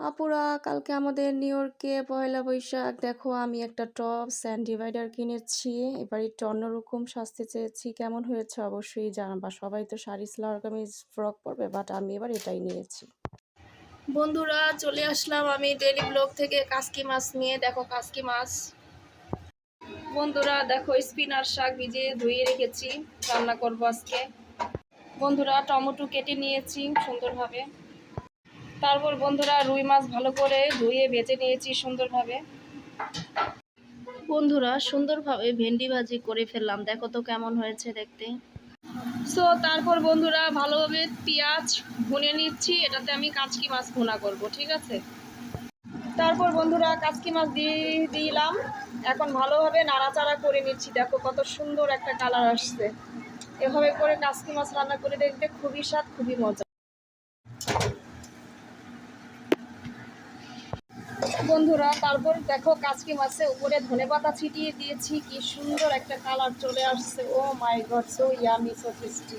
আপুরা, কালকে আমাদের নিউ ইয়র্কে পহেলা বৈশাখ। দেখো, আমি একটা টপ স্যান্ড ডিভাইডার কিনেছি। এবার একটু অন্যরকম সাজতে চেয়েছি। কেমন হয়েছে অবশ্যই জানাবা। সবাই তো শাড়ি সালোয়ার কামিজ ফ্রক পরবে, বাট আমি এবার এটাই নিয়েছি। বন্ধুরা, চলে আসলাম আমি ডেইলি ব্লগ থেকে কাসকি মাছ নিয়ে। দেখো কাসকি মাছ। বন্ধুরা দেখো, স্পিনার শাক ভিজিয়ে ধুয়ে রেখেছি, রান্না করবো আজকে। বন্ধুরা, টমেটো কেটে নিয়েছি সুন্দরভাবে। তারপর বন্ধুরা, রুই মাছ ভালো করে ধুয়ে ভেজে নিয়েছি সুন্দরভাবে। বন্ধুরা, সুন্দরভাবে ভেন্ডি ভাজি করে ফেললাম। দেখো তো কেমন হয়েছে দেখতে। সো তারপর বন্ধুরা, ভালোভাবে পেঁয়াজ ভুনে নিচ্ছি। এটাতে আমি কাচকি মাছ ভুনা করব, ঠিক আছে। তারপর বন্ধুরা, কাচকি মাছ দিয়ে দিলাম। এখন ভালোভাবে নাড়াচাড়া করে নিচ্ছি। দেখো কত সুন্দর একটা কালার আসছে। এভাবে করে কাচকি মাছ রান্না করে দেখতে খুবই স্বাদ, খুবই মজা। বন্ধুরা, তারপর দেখো কাচকি মাছের উপরে ধনেপাতা ছিটিয়ে দিয়েছি। কি সুন্দর একটা কালার চলে আসছে। Oh my god, so yummy, so tasty.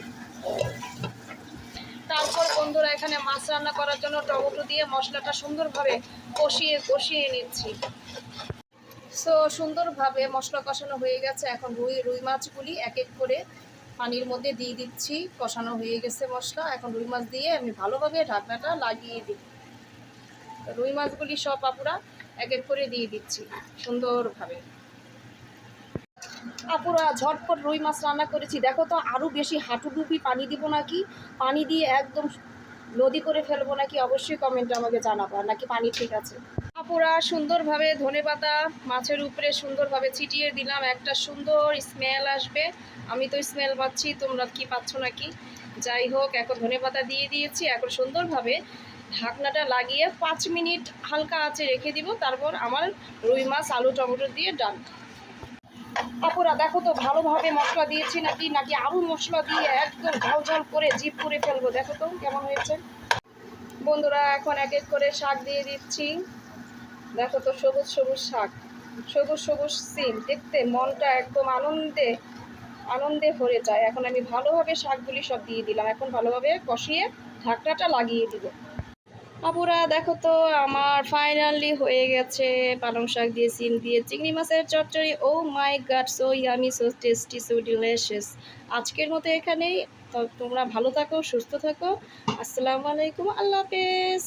তারপর বন্ধুরা, এখানে মাছ রান্না করার জন্য টমেটো দিয়ে মশলাটা সুন্দরভাবে কষিয়ে নিচ্ছি। সো সুন্দরভাবে মশলা কষানো হয়ে গেছে। এখন রুই মাছগুলি এক এক করে পানির মধ্যে দিয়ে দিচ্ছি। কষানো হয়ে গেছে মশলা। এখন রুই মাছ দিয়ে আমি ভালোভাবে ঢাকনাটা লাগিয়ে দিই। রুই মাছগুলি সব আপুরা এক এক করে দিয়ে দিচ্ছি সুন্দরভাবে। আপুরা, ঝটপট রুই মাছ রান্না করেছি। দেখো তো, আরও বেশি হাঁটুডুবি পানি দিব নাকি, পানি দিয়ে একদম নদী করে ফেলবো নাকি, অবশ্যই কমেন্টে আমাকে জানাবো। নাকি পানি ঠিক আছে। আপুরা, সুন্দরভাবে ধনেপাতা মাছের উপরে সুন্দরভাবে ছিটিয়ে দিলাম। একটা সুন্দর স্মেল আসবে। আমি তো স্মেল পাচ্ছি, তোমরা কি পাচ্ছ নাকি? যাই হোক, এখন ধনেপাতা দিয়ে দিয়েছি। এখন সুন্দরভাবে ঢাকনাটা লাগিয়ে 5 মিনিট হালকা আঁচে রেখে দিব। তারপর আমার রুই মাছ আলু টমেটো দিয়ে ডান। আপুরা দেখো তো, ভালোভাবে মশলা দিয়েছি নাকি আরও মশলা দিয়ে একদম ঝাল করে জিপ করে ফেলবো। দেখো তো কেমন হয়েছে। বন্ধুরা, এখন এক এক করে শাক দিয়ে দিচ্ছি। দেখো তো, সবুজ সবুজ শাক, সবুজ সবুজ সিম, দেখতে মনটা একদম আনন্দে ভরে যায়। এখন আমি ভালোভাবে শাকগুলি সব দিয়ে দিলাম। এখন ভালোভাবে কষিয়ে ঢাকনাটা লাগিয়ে দিব। আপুরা দেখো তো, আমার ফাইনালি হয়ে গেছে পালং শাক দিয়ে সিম দিয়ে চিংড়ি মাছের চচ্চড়ি। Oh my god, so yummy, so tasty, so delicious. আজকের মতো এখানেই। তো তোমরা ভালো থাকো, সুস্থ থাকো। আসসালামু আলাইকুম, আল্লাহ হাফেজ।